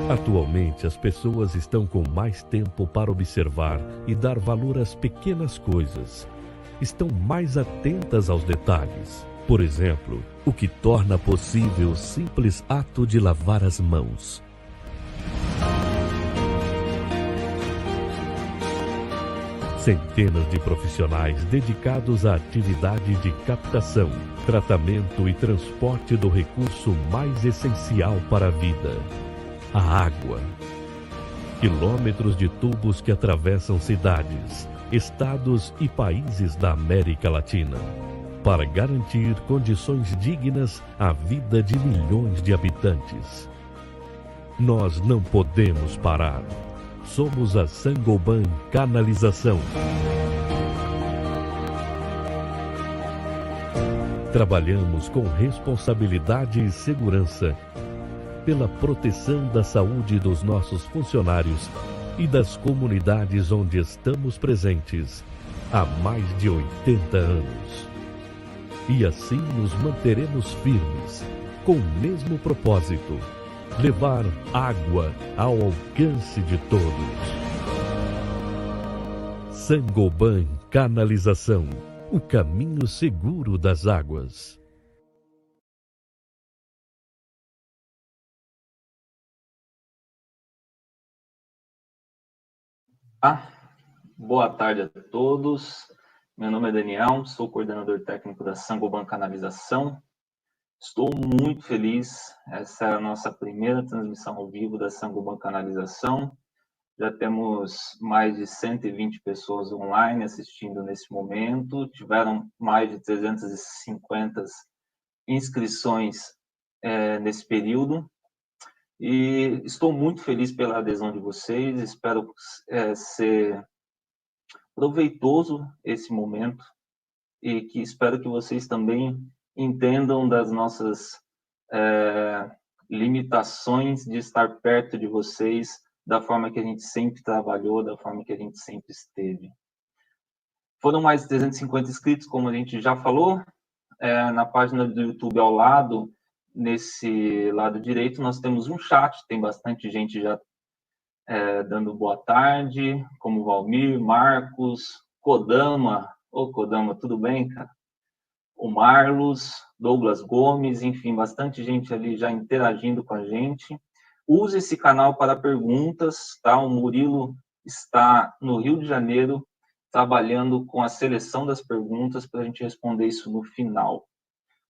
Atualmente, as pessoas estão com mais tempo para observar e dar valor às pequenas coisas. Estão mais atentas aos detalhes. Por exemplo, o que torna possível o simples ato de lavar as mãos. Centenas de profissionais dedicados à atividade de captação, tratamento e transporte do recurso mais essencial para a vida, a água. Quilômetros de tubos que atravessam cidades, estados e países da América Latina, para garantir condições dignas à vida de milhões de habitantes. Nós não podemos parar. Somos a Saint-Gobain Canalização. Trabalhamos com responsabilidade e segurança pela proteção da saúde dos nossos funcionários e das comunidades onde estamos presentes há mais de 80 anos. E assim nos manteremos firmes, com o mesmo propósito: levar água ao alcance de todos. Saint-Gobain Canalização, o caminho seguro das águas. Boa tarde a todos. Meu nome é Daniel, sou coordenador técnico da Saint-Gobain Canalização. Estou muito feliz. Essa é a nossa primeira transmissão ao vivo da Saint-Gobain Canalização. Já temos mais de 120 pessoas online assistindo nesse momento. Tiveram mais de 350 inscrições nesse período. E estou muito feliz pela adesão de vocês. Espero ser proveitoso esse momento e que espero que vocês também entendam das nossas limitações de estar perto de vocês da forma que a gente sempre trabalhou, da forma que a gente sempre esteve. Foram mais de 350 inscritos, como a gente já falou. Na página do YouTube ao lado, nesse lado direito, nós temos um chat, tem bastante gente já dando boa tarde, como Valmir, Marcos, Kodama. Ô, Kodama, tudo bem, cara? O Marlos, Douglas Gomes, enfim, bastante gente ali já interagindo com a gente. Use esse canal para perguntas, tá? O Murilo está no Rio de Janeiro trabalhando com a seleção das perguntas para a gente responder isso no final.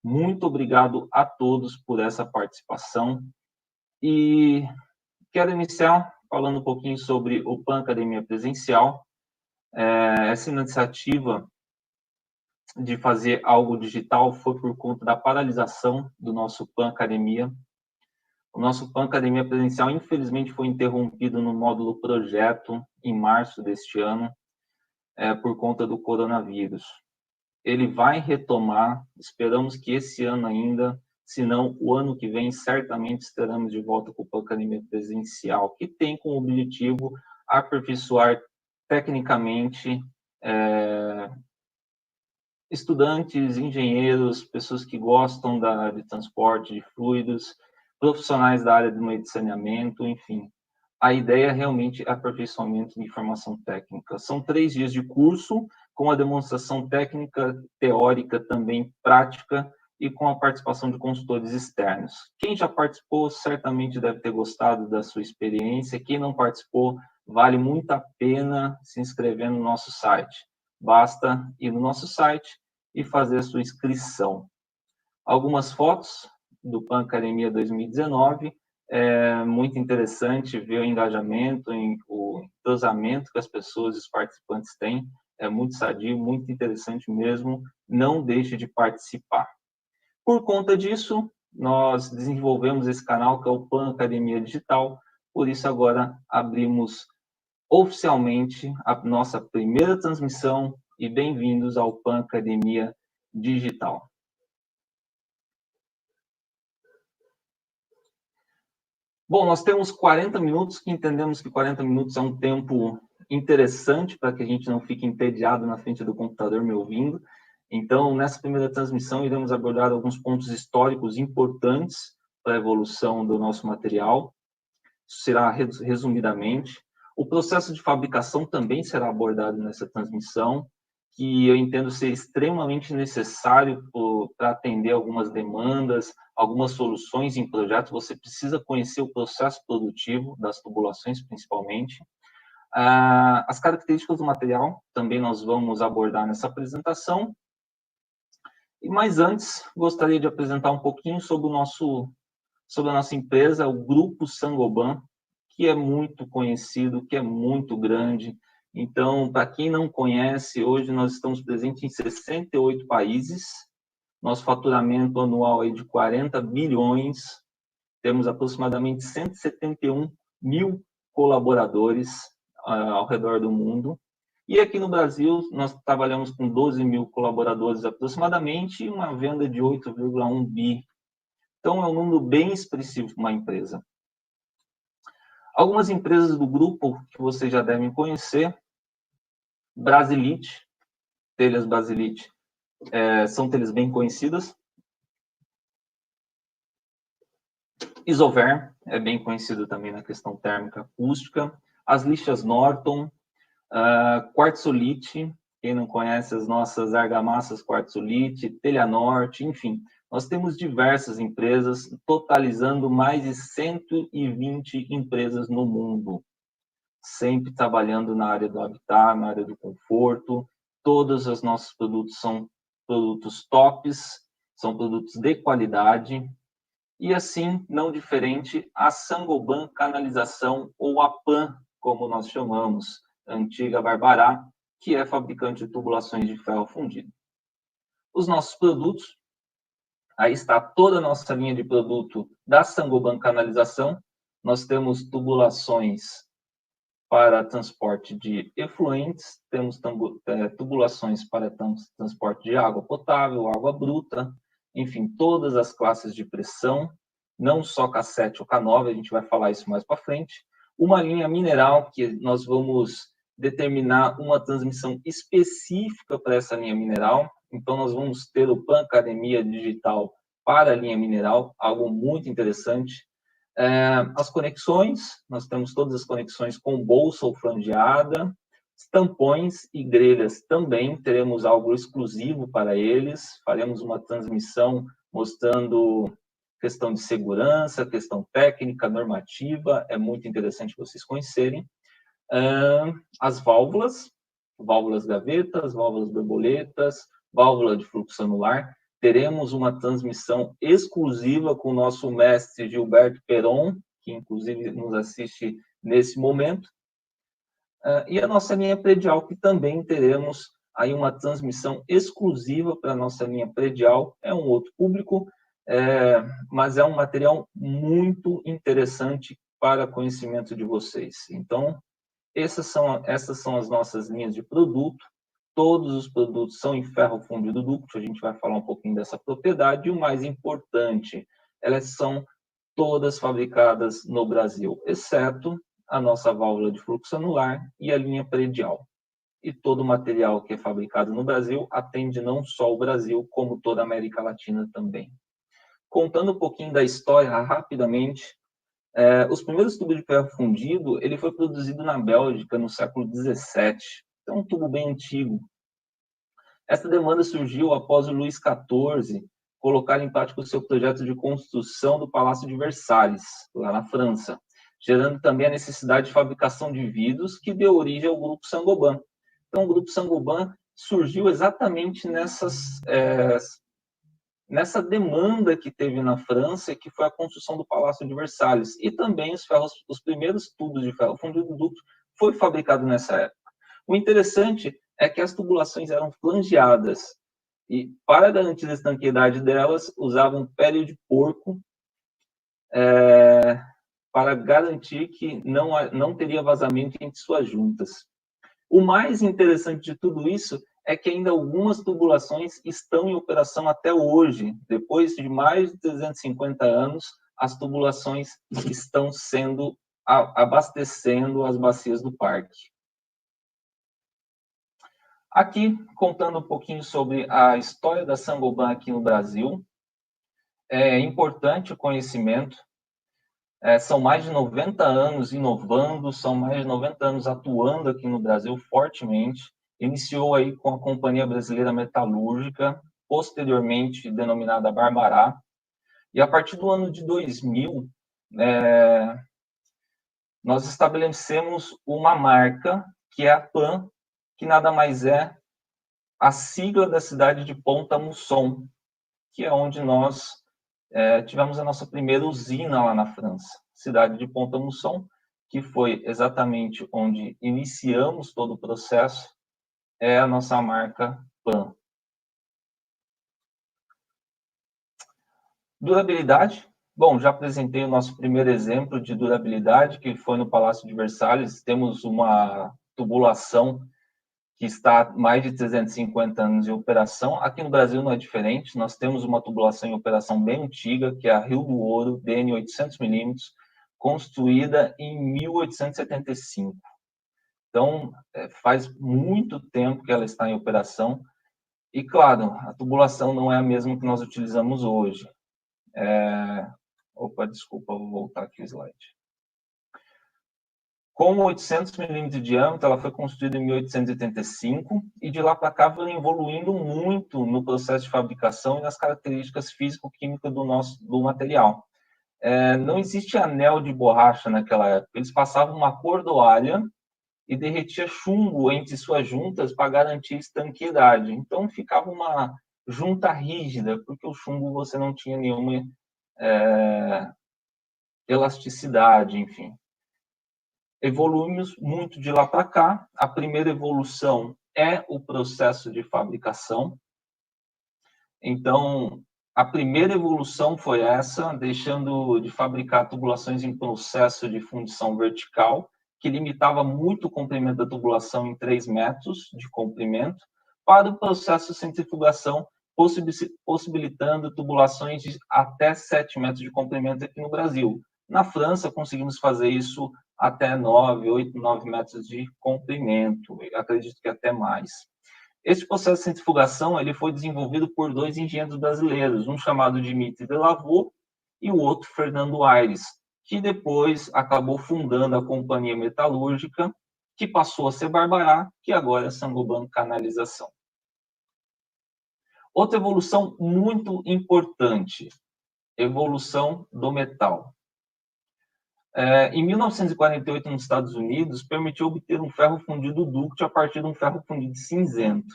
Muito obrigado a todos por essa participação e quero iniciar falando um pouquinho sobre o PAN Academia Presencial. Essa iniciativa de fazer algo digital foi por conta da paralisação do nosso PAN Academia. O nosso PAN Academia Presencial, infelizmente, foi interrompido no módulo projeto em março deste ano, por conta do coronavírus. Ele vai retomar, esperamos que esse ano ainda, se não o ano que vem, certamente estaremos de volta com o PAN Academia Presencial, que tem como objetivo aperfeiçoar tecnicamente estudantes, engenheiros, pessoas que gostam da área de transporte, de fluidos, profissionais da área do meio de saneamento, enfim. A ideia é realmente aperfeiçoamento de informação técnica. São 3 dias de curso, com a demonstração técnica, teórica, também prática, e com a participação de consultores externos. Quem já participou certamente deve ter gostado da sua experiência. Quem não participou, vale muito a pena se inscrever no nosso site. Basta ir no nosso site e fazer a sua inscrição. Algumas fotos do PAN Academia 2019. É muito interessante ver o engajamento, o entrosamento que as pessoas, os participantes têm. É muito sadio, muito interessante mesmo. Não deixe de participar. Por conta disso, nós desenvolvemos esse canal, que é o PAN Academia Digital. Por isso, agora abrimos oficialmente a nossa primeira transmissão e bem-vindos ao PAN Academia Digital. Bom, nós temos 40 minutos, que entendemos que 40 minutos é um tempo interessante para que a gente não fique entediado na frente do computador me ouvindo. Então, nessa primeira transmissão, iremos abordar alguns pontos históricos importantes para a evolução do nosso material. será resumidamente. O processo de fabricação também será abordado nessa transmissão, que eu entendo ser extremamente necessário para atender algumas demandas, algumas soluções em projetos. Você precisa conhecer o processo produtivo das tubulações, principalmente. As características do material também nós vamos abordar nessa apresentação. Mas antes, gostaria de apresentar um pouquinho sobre a nossa empresa, o Grupo Saint-Gobain, que é muito conhecido, que é muito grande. Então, para quem não conhece, hoje nós estamos presentes em 68 países, nosso faturamento anual é de 40 bilhões, temos aproximadamente 171 mil colaboradores ao redor do mundo. E aqui no Brasil, nós trabalhamos com 12 mil colaboradores aproximadamente e uma venda de 8,1 bi. Então, é um número bem expressivo para uma empresa. Algumas empresas do grupo que vocês já devem conhecer, Brasilite, telhas Brasilite, são telhas bem conhecidas. Isover é bem conhecido também na questão térmica acústica. As lixas Norton, Quartzolite, quem não conhece as nossas argamassas Quartzolite, Telha Norte, enfim. Nós temos diversas empresas, totalizando mais de 120 empresas no mundo, sempre trabalhando na área do habitat, na área do conforto. Todos os nossos produtos são produtos tops, são produtos de qualidade. E assim, não diferente, a Saint-Gobain Canalização, ou a PAN, como nós chamamos, a antiga Barbará, que é fabricante de tubulações de ferro fundido. Os nossos produtos, aí está toda a nossa linha de produto da Saint-Gobain Canalização. Nós temos tubulações para transporte de efluentes, temos tubulações para transporte de água potável, água bruta, enfim, todas as classes de pressão, não só K7 ou K9, a gente vai falar isso mais para frente. Uma linha mineral, que nós vamos determinar uma transmissão específica para essa linha mineral. Então, nós vamos ter o PAN Academia Digital para a linha mineral, algo muito interessante. As conexões, nós temos todas as conexões com bolsa ou frangeada, tampões e grelhas também, teremos algo exclusivo para eles, faremos uma transmissão mostrando questão de segurança, questão técnica, normativa, é muito interessante vocês conhecerem. As válvulas gavetas, válvulas borboletas, válvula de fluxo anular, teremos uma transmissão exclusiva com o nosso mestre Gilberto Peron, que inclusive nos assiste nesse momento. E a nossa linha predial, que também teremos aí uma transmissão exclusiva para a nossa linha predial. É um outro público, mas é um material muito interessante para conhecimento de vocês. Então, essas são as nossas linhas de produto. Todos os produtos são em ferro fundido dúctil, a gente vai falar um pouquinho dessa propriedade, e o mais importante, elas são todas fabricadas no Brasil, exceto a nossa válvula de fluxo anular e a linha predial. E todo o material que é fabricado no Brasil atende não só o Brasil, como toda a América Latina também. Contando um pouquinho da história, rapidamente, os primeiros tubos de ferro fundido, ele foi produzido na Bélgica no século XVII. É um tubo bem antigo. Essa demanda surgiu após o Luís XIV colocar em prática o seu projeto de construção do Palácio de Versalhes, lá na França, gerando também a necessidade de fabricação de vidros, que deu origem ao Grupo Saint-Gobain. Então, o Grupo Saint-Gobain surgiu exatamente nessa demanda que teve na França, que foi a construção do Palácio de Versalhes. E também os primeiros tubos de ferro fundido dúctil foi fabricado nessa época. O interessante é que as tubulações eram flangeadas e, para garantir a estanqueidade delas, usavam pele de porco para garantir que não teria vazamento entre suas juntas. O mais interessante de tudo isso é que ainda algumas tubulações estão em operação até hoje. Depois de mais de 350 anos, as tubulações estão abastecendo as bacias do parque. Aqui, contando um pouquinho sobre a história da Saint-Gobain aqui no Brasil, é importante o conhecimento São mais de 90 anos inovando, são mais de 90 anos atuando aqui no Brasil fortemente. Iniciou aí com a Companhia Brasileira Metalúrgica, posteriormente denominada Barbará, e a partir do ano de 2000, nós estabelecemos uma marca, que é a PAN, que nada mais é a sigla da cidade de Pont-à-Mousson, que é onde nós tivemos a nossa primeira usina lá na França, cidade de Pont-à-Mousson, que foi exatamente onde iniciamos todo o processo, é a nossa marca PAN. Durabilidade. Bom, já apresentei o nosso primeiro exemplo de durabilidade, que foi no Palácio de Versalhes. Temos uma tubulação que está há mais de 350 anos em operação. Aqui no Brasil não é diferente, nós temos uma tubulação em operação bem antiga, que é a Rio do Ouro, DN 800mm, construída em 1875. Então, faz muito tempo que ela está em operação. E, claro, a tubulação não é a mesma que nós utilizamos hoje. Opa, desculpa, vou voltar aqui o slide. Com 800 milímetros de diâmetro, ela foi construída em 1885 e de lá para cá foi evoluindo muito no processo de fabricação e nas características físico-químicas do material. Não existe anel de borracha naquela época. Eles passavam uma cordoalha e derretia chumbo entre suas juntas para garantir estanqueidade. Então ficava uma junta rígida, porque o chumbo você não tinha nenhuma elasticidade, enfim. Evoluímos muito de lá para cá. A primeira evolução é o processo de fabricação. Então, a primeira evolução foi essa, deixando de fabricar tubulações em processo de fundição vertical, que limitava muito o comprimento da tubulação em 3 metros de comprimento, para o processo de centrifugação, possibilitando tubulações de até 7 metros de comprimento aqui no Brasil. Na França, conseguimos fazer isso até 9, 8, 9 metros de comprimento, acredito que até mais. Esse processo de centrifugação ele foi desenvolvido por 2 engenheiros brasileiros, um chamado Dimitri Delaveau e o outro Fernando Aires, que depois acabou fundando a Companhia Metalúrgica, que passou a ser Barbará, que agora é Saint-Gobain Canalização. Outra evolução muito importante, evolução do metal. Em 1948, nos Estados Unidos, permitiu obter um ferro fundido dúctil a partir de um ferro fundido cinzento.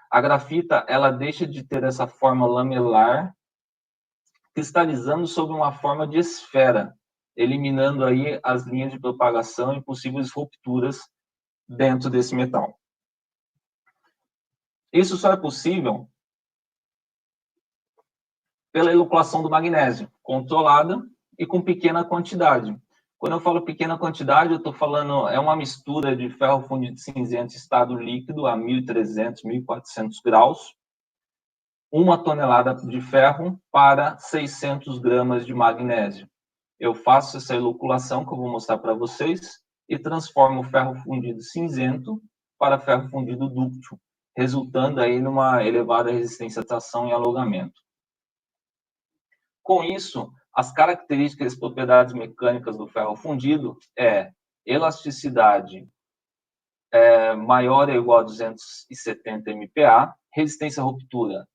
A grafita ela deixa de ter essa forma lamelar, cristalizando sob uma forma de esfera, eliminando aí as linhas de propagação e possíveis rupturas dentro desse metal. Isso só é possível pela elucuação do magnésio, controlada e com pequena quantidade. Quando eu falo pequena quantidade, eu estou falando, é uma mistura de ferro fundido cinzento estado líquido a 1.300, 1.400 graus, 1 tonelada de ferro para 600 gramas de magnésio. Eu faço essa eluculação que eu vou mostrar para vocês e transformo o ferro fundido cinzento para ferro fundido dúctil, resultando aí numa elevada resistência à tração e alongamento. Com isso, as características e propriedades mecânicas do ferro fundido é elasticidade maior ou igual a 270 MPa, resistência à ruptura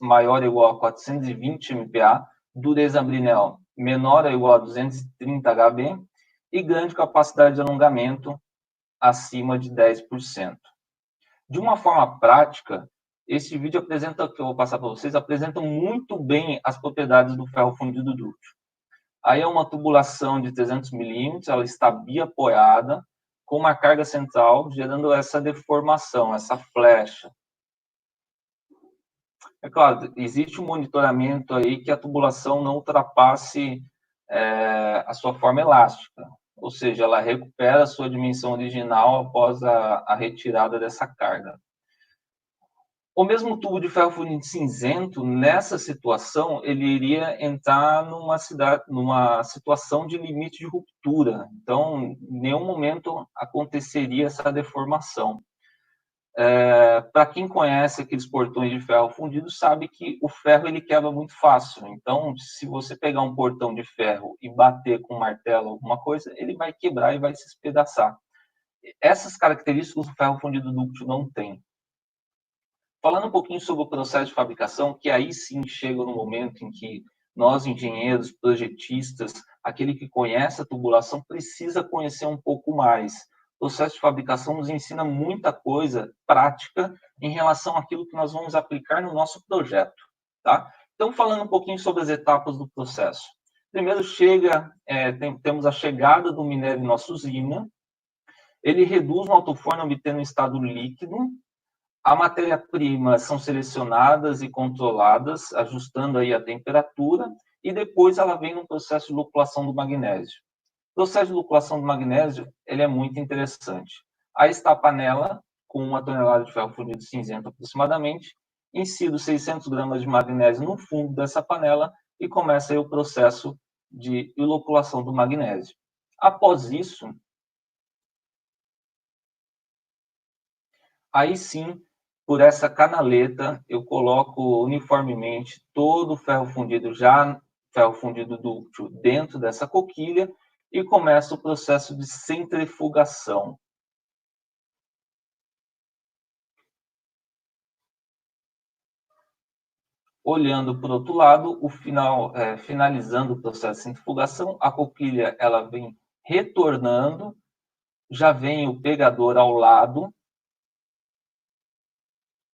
maior ou igual a 420 MPa, dureza Brinell menor ou igual a 230 HB e grande capacidade de alongamento acima de 10%. De uma forma prática, esse vídeo apresenta, que eu vou passar para vocês, apresenta muito bem as propriedades do ferro fundido dúctil. Aí é uma tubulação de 300 milímetros, ela está biapoiada, com uma carga central, gerando essa deformação, essa flecha. É claro, existe um monitoramento aí que a tubulação não ultrapasse a sua forma elástica, ou seja, ela recupera a sua dimensão original após a retirada dessa carga. O mesmo tubo de ferro fundido cinzento, nessa situação, ele iria entrar numa situação de limite de ruptura. Então, em nenhum momento aconteceria essa deformação. Para quem conhece aqueles portões de ferro fundido, sabe que o ferro ele quebra muito fácil. Então, se você pegar um portão de ferro e bater com um martelo alguma coisa, ele vai quebrar e vai se espedaçar. Essas características o ferro fundido dúctil não tem. Falando um pouquinho sobre o processo de fabricação, que aí sim chega no momento em que nós, engenheiros, projetistas, aquele que conhece a tubulação, precisa conhecer um pouco mais. O processo de fabricação nos ensina muita coisa prática em relação àquilo que nós vamos aplicar no nosso projeto. Tá? Então, falando um pouquinho sobre as etapas do processo. Primeiro temos a chegada do minério em nossa usina, ele reduz no alto-forno obtendo um estado líquido. A matéria-prima são selecionadas e controladas, ajustando aí a temperatura, e depois ela vem no processo de loculação do magnésio. O processo de loculação do magnésio ele é muito interessante. Aí está a panela, com 1 tonelada de ferro fundido cinzento aproximadamente, insiro 600 gramas de magnésio no fundo dessa panela e começa aí o processo de loculação do magnésio. Após isso, aí sim, por essa canaleta, eu coloco uniformemente todo o ferro fundido dúctil dentro dessa coquilha e começa o processo de centrifugação. Olhando para o outro lado, finalizando o processo de centrifugação, a coquilha ela vem retornando, já vem o pegador ao lado.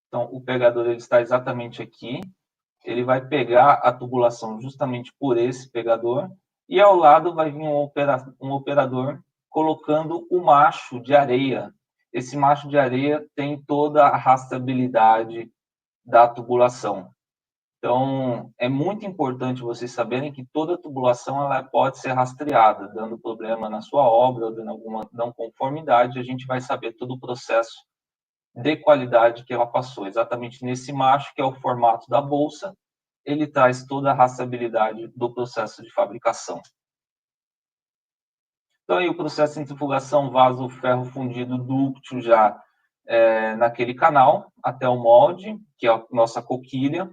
Então, o pegador ele está exatamente aqui. Ele vai pegar a tubulação justamente por esse pegador, e ao lado vai vir um operador colocando o macho de areia. Esse macho de areia tem toda a rastreabilidade da tubulação. Então, é muito importante vocês saberem que toda tubulação ela pode ser rastreada, dando problema na sua obra, dando alguma não conformidade, a gente vai saber todo o processo de qualidade que ela passou. Exatamente nesse macho, que é o formato da bolsa, ele traz toda a rastreabilidade do processo de fabricação. Então, aí o processo de centrifugação vaza o ferro fundido dúctil já naquele canal, até o molde, que é a nossa coquilha,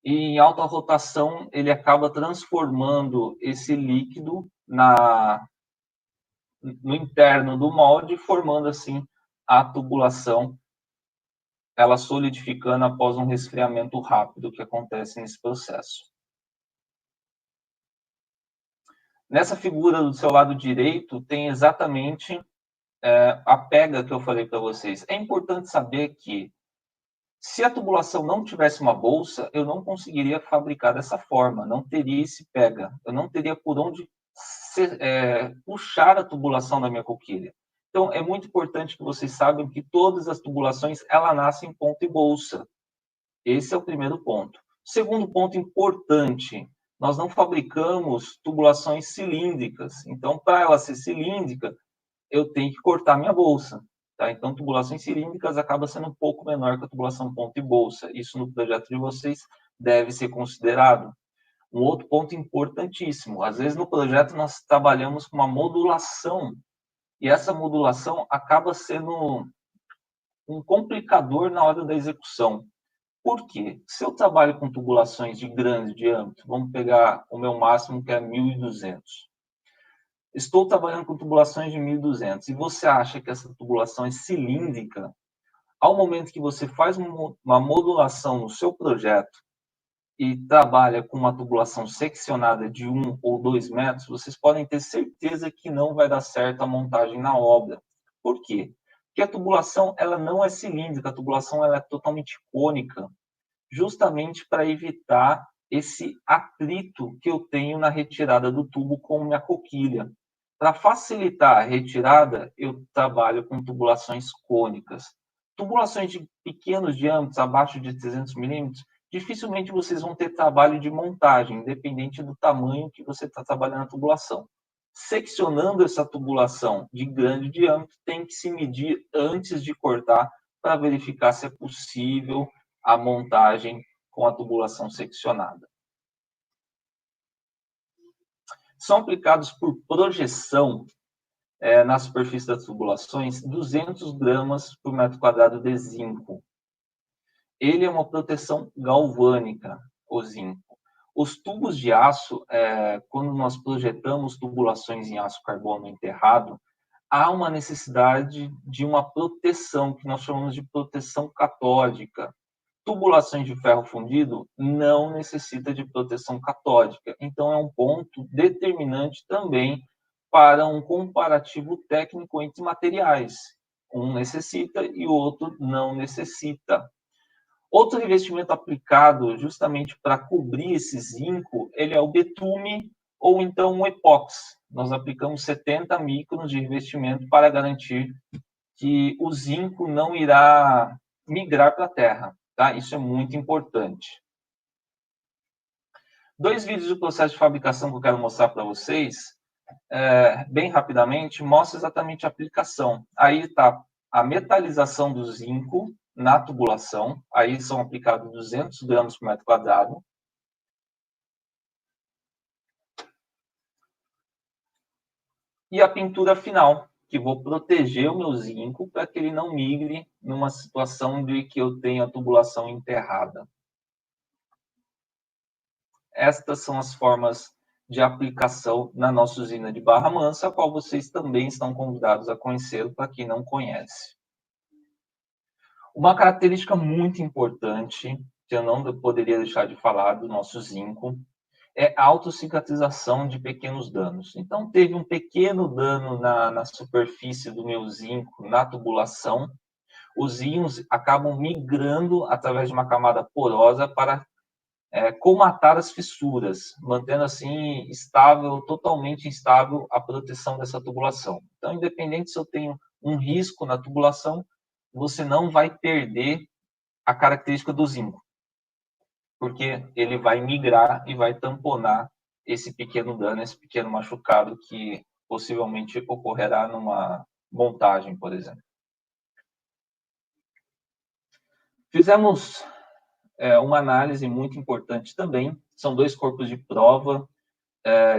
e em alta rotação ele acaba transformando esse líquido no interno do molde, formando assim a tubulação, ela solidificando após um resfriamento rápido que acontece nesse processo. Nessa figura do seu lado direito tem exatamente a pega que eu falei para vocês. É importante saber que se a tubulação não tivesse uma bolsa, eu não conseguiria fabricar dessa forma, não teria esse pega, eu não teria por onde puxar a tubulação da minha coquilha. Então, é muito importante que vocês saibam que todas as tubulações, ela nascem em ponta e bolsa. Esse é o primeiro ponto. Segundo ponto importante, nós não fabricamos tubulações cilíndricas. Então, para ela ser cilíndrica, eu tenho que cortar minha bolsa. Tá? Então, tubulações cilíndricas acaba sendo um pouco menor que a tubulação ponta e bolsa. Isso no projeto de vocês deve ser considerado. Um outro ponto importantíssimo, às vezes no projeto nós trabalhamos com uma modulação, e essa modulação acaba sendo um complicador na hora da execução. Por quê? Se eu trabalho com tubulações de grande diâmetro, vamos pegar o meu máximo, que é 1.200. Estou trabalhando com tubulações de 1.200 e você acha que essa tubulação é cilíndrica, ao momento que você faz uma modulação no seu projeto e trabalha com uma tubulação seccionada de 1 ou 2 metros, vocês podem ter certeza que não vai dar certo a montagem na obra. Por quê? Porque a tubulação ela não é cilíndrica, a tubulação ela é totalmente cônica, justamente para evitar esse atrito que eu tenho na retirada do tubo com minha coquilha. Para facilitar a retirada, eu trabalho com tubulações cônicas. Tubulações de pequenos diâmetros, abaixo de 300 milímetros, dificilmente vocês vão ter trabalho de montagem, independente do tamanho que você está trabalhando a tubulação. Seccionando essa tubulação de grande diâmetro, tem que se medir antes de cortar para verificar se é possível a montagem com a tubulação seccionada. São aplicados por projeção na superfície das tubulações 200 gramas por metro quadrado de zinco. Ele é uma proteção galvânica, o zinco. Os tubos de aço, quando nós projetamos tubulações em aço carbono enterrado, há uma necessidade de uma proteção, que nós chamamos de proteção catódica. Tubulações de ferro fundido não necessita de proteção catódica. Então, é um ponto determinante também para um comparativo técnico entre materiais. Um necessita e o outro não necessita. Outro revestimento aplicado justamente para cobrir esse zinco, ele é o betume ou então o epóxi. Nós aplicamos 70 microns de revestimento para garantir que o zinco não irá migrar para a terra. Tá? Isso é muito importante. 2 vídeos do processo de fabricação que eu quero mostrar para vocês, bem rapidamente, mostra exatamente a aplicação. Aí está a metalização do zinco na tubulação, aí são aplicados 200 gramas por metro quadrado. E a pintura final, que vou proteger o meu zinco para que ele não migre numa situação de que eu tenha a tubulação enterrada. Estas são as formas de aplicação na nossa usina de Barra Mansa, a qual vocês também estão convidados a conhecer, para quem não conhece. Uma característica muito importante, que eu não poderia deixar de falar do nosso zinco, é a autocicatrização de pequenos danos. Então, teve um pequeno dano na superfície do meu zinco, na tubulação. Os íons acabam migrando através de uma camada porosa para comatar as fissuras, mantendo assim estável, totalmente instável a proteção dessa tubulação. Então, independente se eu tenho um risco na tubulação, você não vai perder a característica do zinco, porque ele vai migrar e vai tamponar esse pequeno dano, esse pequeno machucado que possivelmente ocorrerá numa montagem, por exemplo. Fizemos uma análise muito importante também. São 2 corpos de prova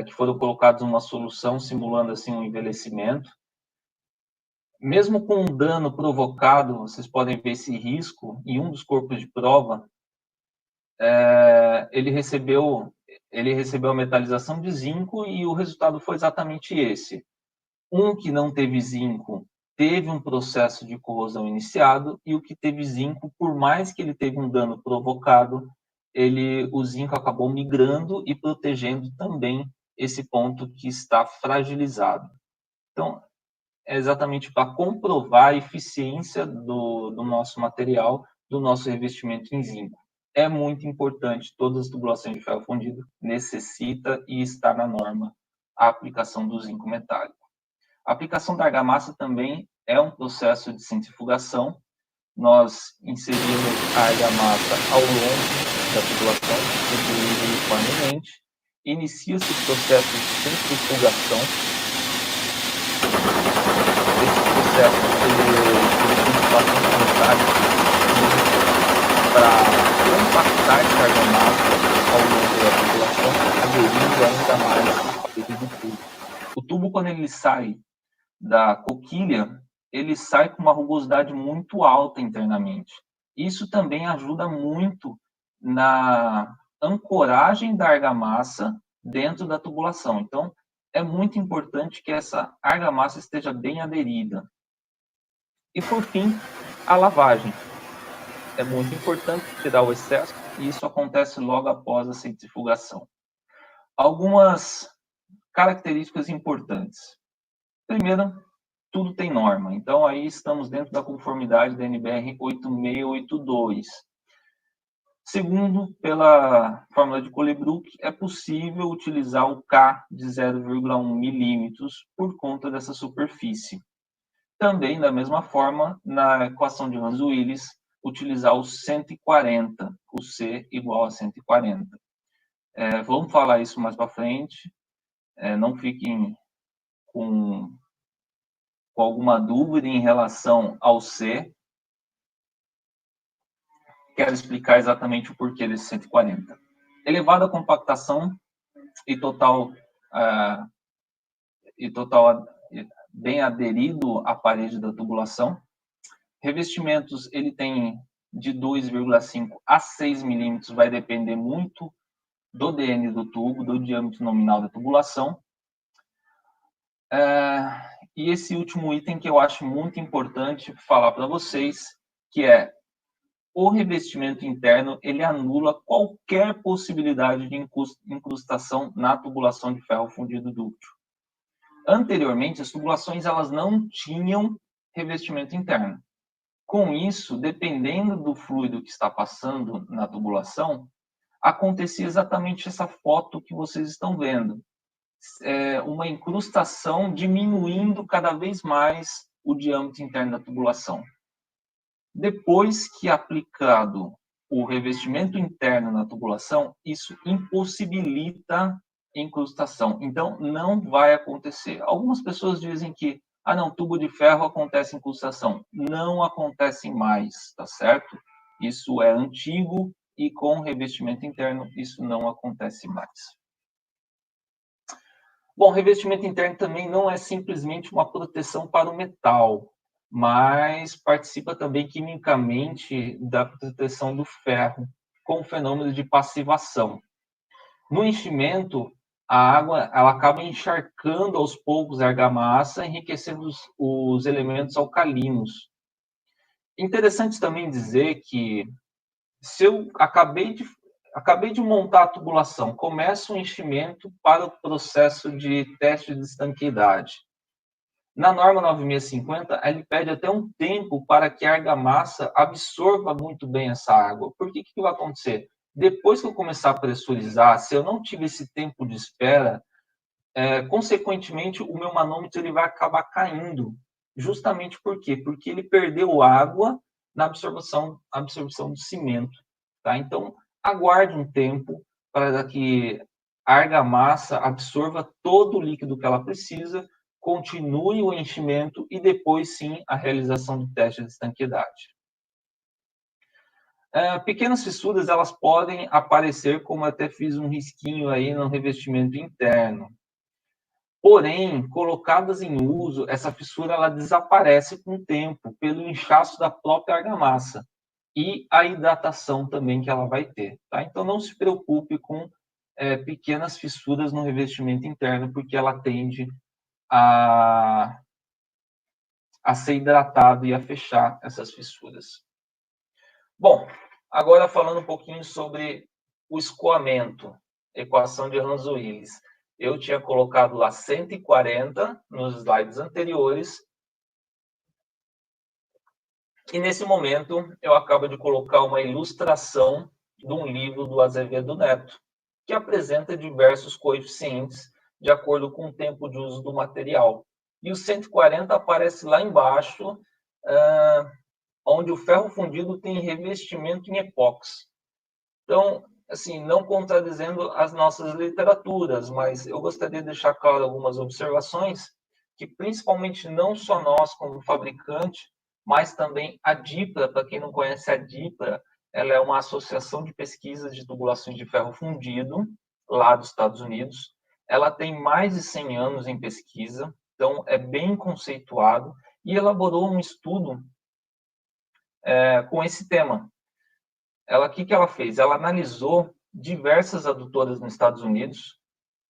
que foram colocados numa solução simulando assim um envelhecimento. Mesmo com um dano provocado, vocês podem ver esse risco, em um dos corpos de prova, ele recebeu a metalização de zinco e o resultado foi exatamente esse. Um que não teve zinco teve um processo de corrosão iniciado, e o que teve zinco, por mais que ele teve um dano provocado, o zinco acabou migrando e protegendo também esse ponto que está fragilizado. Então, é exatamente para comprovar a eficiência do nosso material, do nosso revestimento em zinco. É muito importante, todas as tubulações de ferro fundido necessita e está na norma a aplicação do zinco metálico. A aplicação da argamassa também é um processo de centrifugação. Nós inserimos a argamassa ao longo da tubulação, distribuindo uniformemente. Inicia-se o processo de centrifugação. Processo de bastante metálico para compactar essa argamassa ao longo da tubulação, aderindo ainda mais ao peito do tubo. O tubo, quando ele sai da coquilha, ele sai com uma rugosidade muito alta internamente. Isso também ajuda muito na ancoragem da argamassa dentro da tubulação. Então, é muito importante que essa argamassa esteja bem aderida. E, por fim, a lavagem. É muito importante tirar o excesso, e isso acontece logo após a centrifugação. Algumas características importantes. Primeiro, tudo tem norma. Então, aí estamos dentro da conformidade da NBR 8682. Segundo, pela fórmula de Colebrook, é possível utilizar o K de 0,1 milímetros por conta dessa superfície. Também, da mesma forma, na equação de Hans-Willis, utilizar o 140, o C igual a 140. Vamos falar isso mais para frente. Não fiquem com alguma dúvida em relação ao C. Quero explicar exatamente o porquê desse 140. Elevada compactação e total bem aderido à parede da tubulação. Revestimentos, ele tem de 2,5 a 6 milímetros, vai depender muito do DN do tubo, do diâmetro nominal da tubulação. E esse último item que eu acho muito importante falar para vocês, que é o revestimento interno, ele anula qualquer possibilidade de incrustação na tubulação de ferro fundido dúctil. Anteriormente, as tubulações elas não tinham revestimento interno. Com isso, dependendo do fluido que está passando na tubulação, acontecia exatamente essa foto que vocês estão vendo. Uma incrustação diminuindo cada vez mais o diâmetro interno da tubulação. Depois que aplicado o revestimento interno na tubulação, isso impossibilita incrustação. Então, não vai acontecer. Algumas pessoas dizem que, não, tubo de ferro acontece incrustação. Não acontece mais, tá certo? Isso é antigo e com revestimento interno isso não acontece mais. Bom, revestimento interno também não é simplesmente uma proteção para o metal, mas participa também quimicamente da proteção do ferro, com o fenômeno de passivação. No enchimento, a água ela acaba encharcando aos poucos a argamassa, enriquecendo os elementos alcalinos. Interessante também dizer que se eu acabei de montar a tubulação, começa o enchimento para o processo de teste de estanqueidade. Na norma 9650, ele pede até um tempo para que a argamassa absorva muito bem essa água. Por que vai acontecer? Depois que eu começar a pressurizar, se eu não tiver esse tempo de espera, consequentemente, o meu manômetro ele vai acabar caindo. Justamente por quê? Porque ele perdeu água na absorção do cimento. Tá? Então, aguarde um tempo para que a argamassa absorva todo o líquido que ela precisa, continue o enchimento e depois, sim, a realização do teste de estanqueidade. Pequenas fissuras, elas podem aparecer, como eu até fiz um risquinho aí no revestimento interno. Porém, colocadas em uso, essa fissura ela desaparece com o tempo, pelo inchaço da própria argamassa e a hidratação também que ela vai ter. Tá? Então, não se preocupe com pequenas fissuras no revestimento interno, porque ela tende a ser hidratado e a fechar essas fissuras. Bom, agora falando um pouquinho sobre o escoamento, equação de Ranzo-Willis. Eu tinha colocado lá 140 nos slides anteriores. E nesse momento eu acabo de colocar uma ilustração de um livro do Azevedo Neto, que apresenta diversos coeficientes de acordo com o tempo de uso do material. E o 140 aparece lá embaixo, onde o ferro fundido tem revestimento em epóxi. Então, assim, não contradizendo as nossas literaturas, mas eu gostaria de deixar claro algumas observações que, principalmente, não só nós como fabricante, mas também a DIPRA, para quem não conhece a DIPRA, ela é uma associação de pesquisas de tubulações de ferro fundido, lá dos Estados Unidos. Ela tem mais de 100 anos em pesquisa, então é bem conceituado, e elaborou um estudo com esse tema. O que ela fez? Ela analisou diversas adutoras nos Estados Unidos,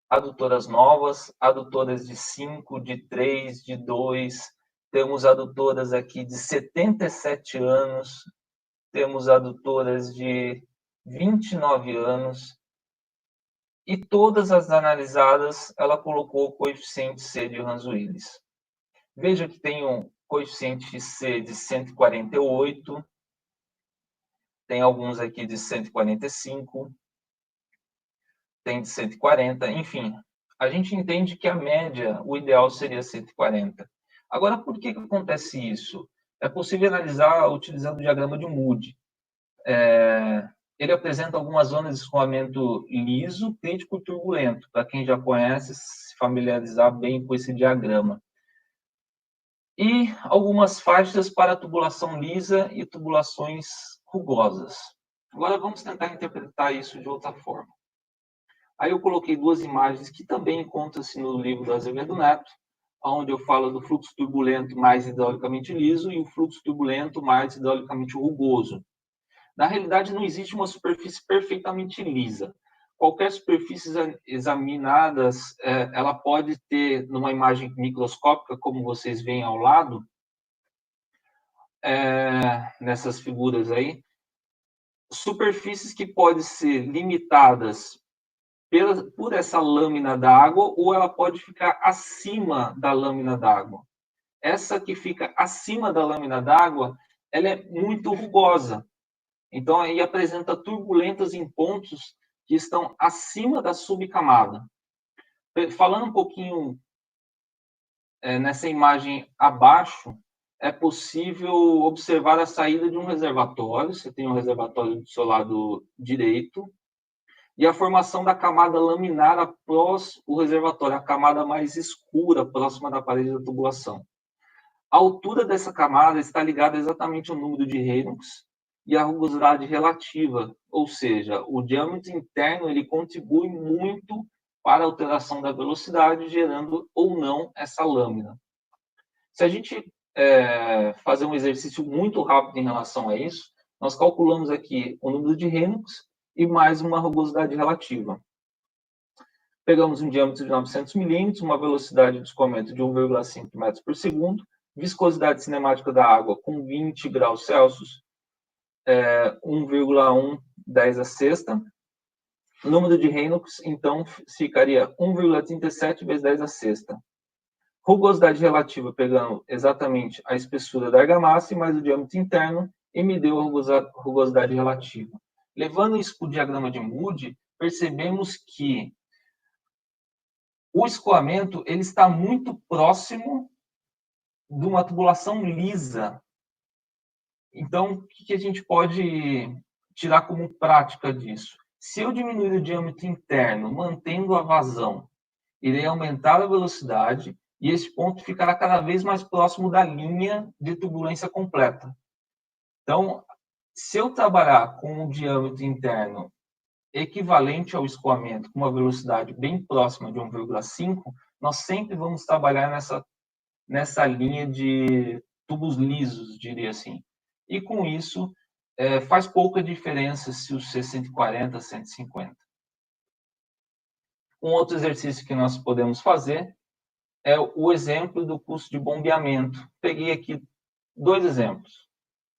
adutoras novas, adutoras de 5, de 3, de 2, temos adutoras aqui de 77 anos, temos adutoras de 29 anos, e todas as analisadas, ela colocou o coeficiente C de Ranzo-Willis. Veja que tem um coeficiente C de 148, tem alguns aqui de 145, tem de 140, enfim. A gente entende que a média, o ideal seria 140. Agora, por que acontece isso? É possível analisar utilizando o diagrama de Moody. Ele apresenta algumas zonas de escoamento liso, crítico e turbulento. Para quem já conhece, se familiarizar bem com esse diagrama. E algumas faixas para tubulação lisa e tubulações rugosas. Agora vamos tentar interpretar isso de outra forma. Aí eu coloquei duas imagens que também encontram-se no livro do Azevedo Neto, onde eu falo do fluxo turbulento mais hidraulicamente liso e o fluxo turbulento mais hidraulicamente rugoso. Na realidade, não existe uma superfície perfeitamente lisa. Qualquer superfície examinada, ela pode ter, numa imagem microscópica, como vocês veem ao lado, nessas figuras aí, superfícies que podem ser limitadas por essa lâmina d'água, ou ela pode ficar acima da lâmina d'água. Essa que fica acima da lâmina d'água, ela é muito rugosa. Então, aí apresenta turbulentas em pontos que estão acima da subcamada. Falando um pouquinho nessa imagem abaixo, é possível observar a saída de um reservatório. Você tem um reservatório do seu lado direito, e a formação da camada laminar após o reservatório, a camada mais escura, próxima da parede da tubulação. A altura dessa camada está ligada exatamente ao número de Reynolds e à rugosidade relativa, ou seja, o diâmetro interno ele contribui muito para a alteração da velocidade, gerando ou não essa lâmina. Se a gente fazer um exercício muito rápido em relação a isso, nós calculamos aqui o número de Reynolds e mais uma rugosidade relativa. Pegamos um diâmetro de 900 milímetros, uma velocidade de escoamento de 1,5 metros por segundo, viscosidade cinemática da água com 20 graus Celsius, 1,1 10 a sexta. O número de Reynolds, então, ficaria 1,37 vezes 10 a sexta. Rugosidade relativa, pegando exatamente a espessura da argamassa e mais o diâmetro interno, e me deu a rugosidade relativa. Levando isso para o diagrama de Moody, percebemos que o escoamento ele está muito próximo de uma tubulação lisa. Então, o que a gente pode tirar como prática disso? Se eu diminuir o diâmetro interno, mantendo a vazão, irei aumentar a velocidade e esse ponto ficará cada vez mais próximo da linha de turbulência completa. Então, se eu trabalhar com um diâmetro interno equivalente ao escoamento, com uma velocidade bem próxima de 1,5, nós sempre vamos trabalhar nessa linha de tubos lisos, diria assim. E com isso, faz pouca diferença se o C140, 150. Um outro exercício que nós podemos fazer é o exemplo do custo de bombeamento. Peguei aqui 2 exemplos.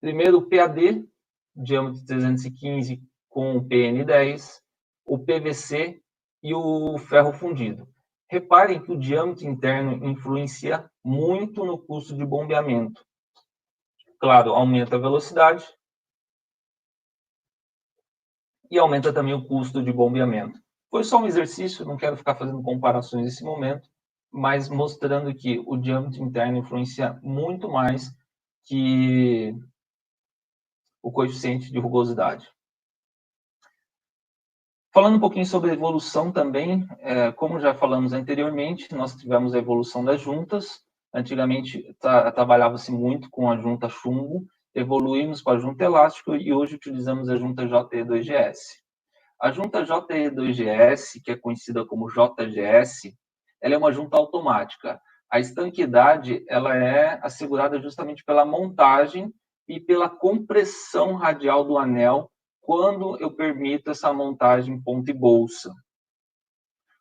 Primeiro, o PAD, diâmetro 315 com o PN10, o PVC e o ferro fundido. Reparem que o diâmetro interno influencia muito no custo de bombeamento. Claro, aumenta a velocidade e aumenta também o custo de bombeamento. Foi só um exercício, não quero ficar fazendo comparações nesse momento, mas mostrando que o diâmetro interno influencia muito mais que o coeficiente de rugosidade. Falando um pouquinho sobre a evolução também, como já falamos anteriormente, nós tivemos a evolução das juntas. Antigamente trabalhava-se muito com a junta chumbo, evoluímos para a junta elástico e hoje utilizamos a junta JE2GS. A junta JE2GS, que é conhecida como JGS, ela é uma junta automática. A estanqueidade ela é assegurada justamente pela montagem e pela compressão radial do anel quando eu permito essa montagem ponta e bolsa.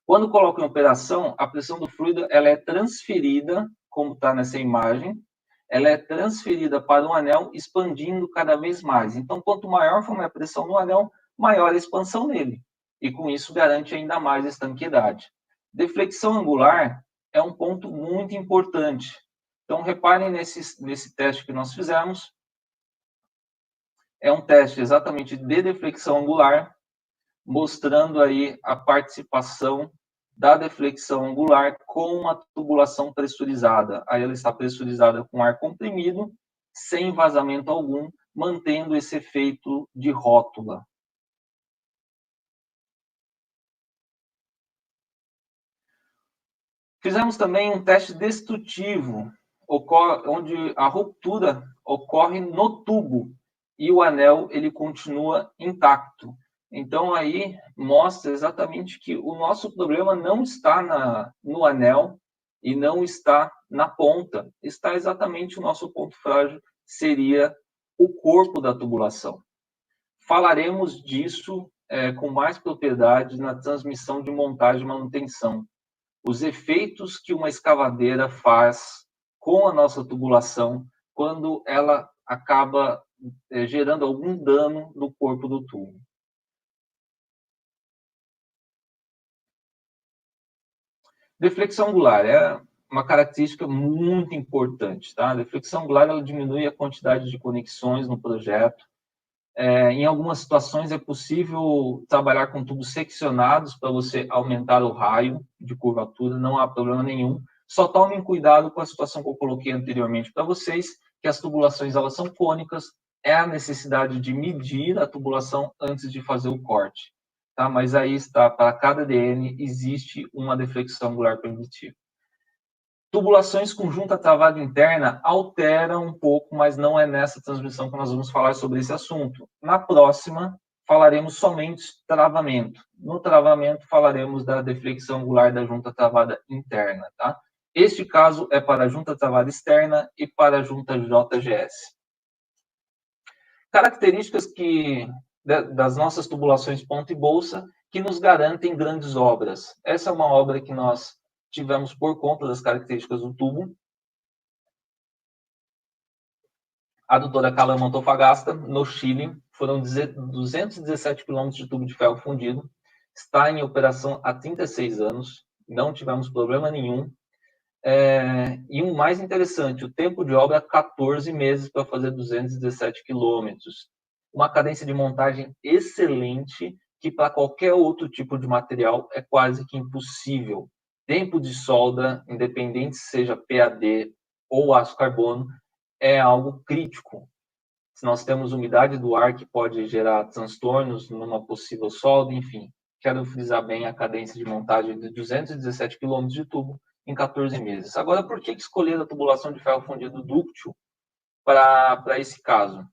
Quando coloco em operação, a pressão do fluido ela é transferida, como está nessa imagem, ela é transferida para o anel, expandindo cada vez mais. Então, quanto maior for a pressão no anel, maior a expansão nele. E com isso garante ainda mais a estanqueidade. Deflexão angular é um ponto muito importante. Então, reparem nesse teste que nós fizemos. É um teste exatamente de deflexão angular, mostrando aí a participação da deflexão angular com a tubulação pressurizada. Aí ela está pressurizada com ar comprimido, sem vazamento algum, mantendo esse efeito de rótula. Fizemos também um teste destrutivo, onde a ruptura ocorre no tubo e o anel ele continua intacto. Então, aí mostra exatamente que o nosso problema não está no anel, e não está na ponta, está exatamente o nosso ponto frágil, seria o corpo da tubulação. Falaremos disso com mais propriedade na transmissão de montagem e manutenção. Os efeitos que uma escavadeira faz com a nossa tubulação quando ela acaba gerando algum dano no corpo do tubo. Deflexão angular é uma característica muito importante, tá? A deflexão angular ela diminui a quantidade de conexões no projeto. Em algumas situações é possível trabalhar com tubos seccionados para você aumentar o raio de curvatura, não há problema nenhum. Só tomem cuidado com a situação que eu coloquei anteriormente para vocês, que as tubulações elas são cônicas, é a necessidade de medir a tubulação antes de fazer o corte. Tá? Mas aí está, para cada DN existe uma deflexão angular permitida. Tubulações com junta travada interna alteram um pouco, mas não é nessa transmissão que nós vamos falar sobre esse assunto. Na próxima, falaremos somente travamento. No travamento, falaremos da deflexão angular da junta travada interna. Tá? Este caso é para a junta travada externa e para a junta JGS. Características das nossas tubulações ponta e bolsa que nos garantem grandes obras. Essa é uma obra que nós tivemos por conta das características do tubo. A adutora Calama Antofagasta, no Chile, foram 217 quilômetros de tubo de ferro fundido. Está em operação há 36 anos, não tivemos problema nenhum. E o mais interessante, o tempo de obra 14 meses para fazer 217 quilômetros. Uma cadência de montagem excelente, que para qualquer outro tipo de material é quase que impossível. Tempo de solda, independente se seja PAD ou aço carbono, é algo crítico. Se nós temos umidade do ar que pode gerar transtornos numa possível solda, enfim. Quero frisar bem a cadência de montagem de 217 km de tubo em 14 meses. Agora, por que escolher a tubulação de ferro fundido dúctil para esse caso?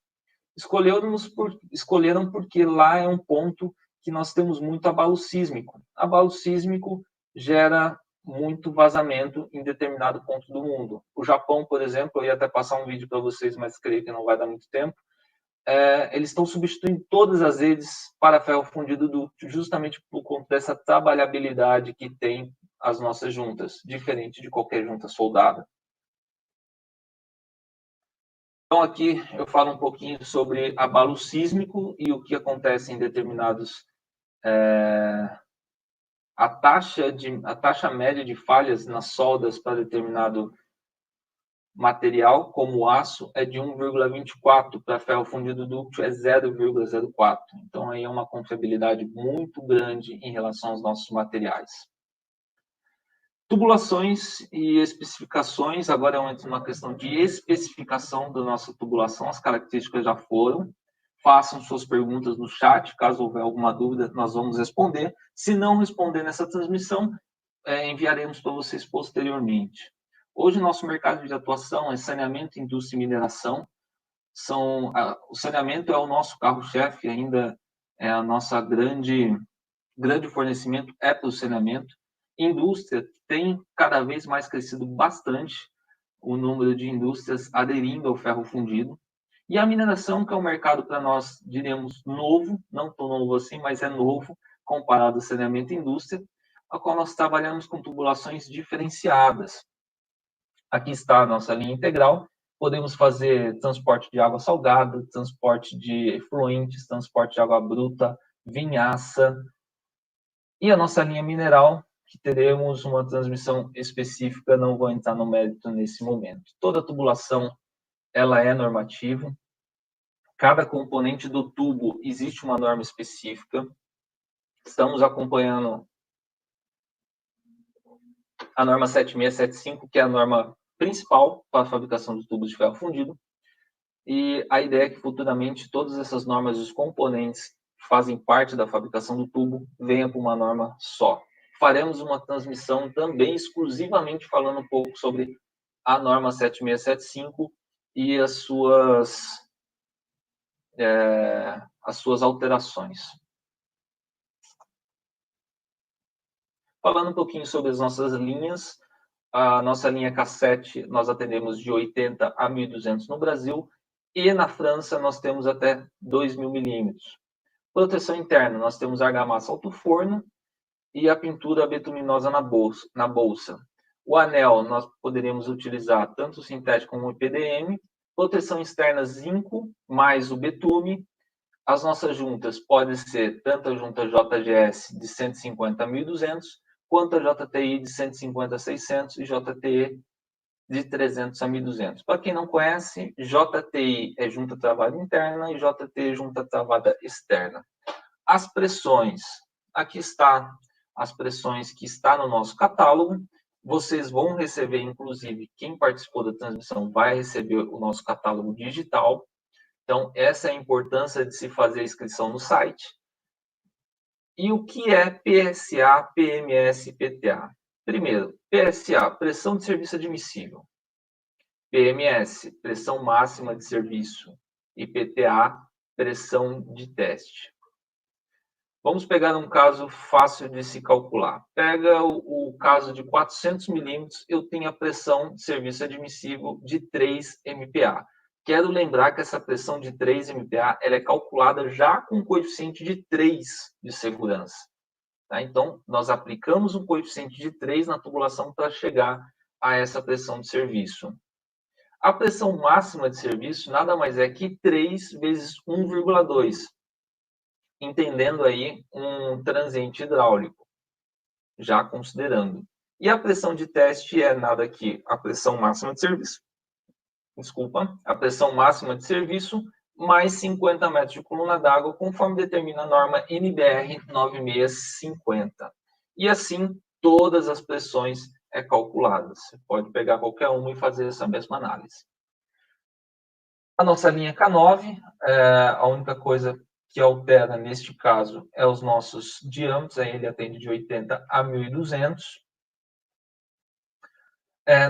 Escolheram porque lá é um ponto que nós temos muito abalo sísmico. Abalo sísmico gera muito vazamento em determinado ponto do mundo. O Japão, por exemplo, eu ia até passar um vídeo para vocês, mas creio que não vai dar muito tempo. Eles estão substituindo todas as redes para ferro fundido dúctil, justamente por conta dessa trabalhabilidade que tem as nossas juntas, diferente de qualquer junta soldada. Então, aqui eu falo um pouquinho sobre abalo sísmico e o que acontece em determinados... A taxa média de falhas nas soldas para determinado material, como o aço, é de 1,24, para ferro fundido dúctil é 0,04. Então, aí é uma confiabilidade muito grande em relação aos nossos materiais. Tubulações e especificações, agora eu entro numa questão de especificação da nossa tubulação, as características já foram. Façam suas perguntas no chat, caso houver alguma dúvida, nós vamos responder. Se não responder nessa transmissão, enviaremos para vocês posteriormente. Hoje, nosso mercado de atuação é saneamento, indústria e mineração. O saneamento é o nosso carro-chefe, ainda é a nossa grande fornecimento é para o saneamento. Indústria tem cada vez mais crescido bastante o número de indústrias aderindo ao ferro fundido. E a mineração, que é um mercado para nós, diremos, novo, não tão novo assim, mas é novo, comparado ao saneamento e indústria, a qual nós trabalhamos com tubulações diferenciadas. Aqui está a nossa linha integral, podemos fazer transporte de água salgada, transporte de efluentes, transporte de água bruta, vinhaça, e a nossa linha mineral, que teremos uma transmissão específica, não vou entrar no mérito nesse momento. Toda tubulação ela é normativa. Cada componente do tubo existe uma norma específica. Estamos acompanhando a norma 7675, que é a norma principal para a fabricação de tubos de ferro fundido. E a ideia é que futuramente todas essas normas e os componentes que fazem parte da fabricação do tubo venham para uma norma só. Faremos uma transmissão também exclusivamente falando um pouco sobre a norma 7675 e as suas alterações. Falando um pouquinho sobre as nossas linhas, A nossa linha K7, nós atendemos de 80 a 1.200 no Brasil, e na França nós temos até 2.000 milímetros. Proteção interna, nós temos argamassa alto forno e a pintura betuminosa na bolsa. O anel, nós poderíamos utilizar tanto o sintético como o PDM. Proteção externa, zinco, mais o betume. As nossas juntas podem ser tanto a junta JGS de 150 a 1.200, quanto a JTI de 150 a 600 e JTE de 300 a 1.200. Para quem não conhece, JTI é junta travada interna e JTE é junta travada externa. As pressões, aqui está as pressões que está no nosso catálogo. Vocês vão receber, inclusive, quem participou da transmissão vai receber o nosso catálogo digital. Então, essa é a importância de se fazer a inscrição no site. E o que é PSA, PMS e PTA? Primeiro, PSA, pressão de serviço admissível. PMS, pressão máxima de serviço. E PTA, pressão de teste. Vamos pegar um caso fácil de se calcular. Pega o caso de 400 milímetros, eu tenho a pressão de serviço admissível de 3 MPa. Quero lembrar que essa pressão de 3 MPa ela é calculada já com um coeficiente de 3 de segurança. Tá? Então, nós aplicamos um coeficiente de 3 na tubulação para chegar a essa pressão de serviço. A pressão máxima de serviço nada mais é que 3 vezes 1,2. Entendendo aí um transiente hidráulico, já considerando. E a pressão de teste é nada que a pressão máxima de serviço. A pressão máxima de serviço mais 50 metros de coluna d'água, conforme determina a norma NBR 9650. E assim, todas as pressões é calculadas. Você pode pegar qualquer uma e fazer essa mesma análise. A nossa linha K9, a única coisa que altera neste caso é os nossos diâmetros, aí ele atende de 80 a 1.200,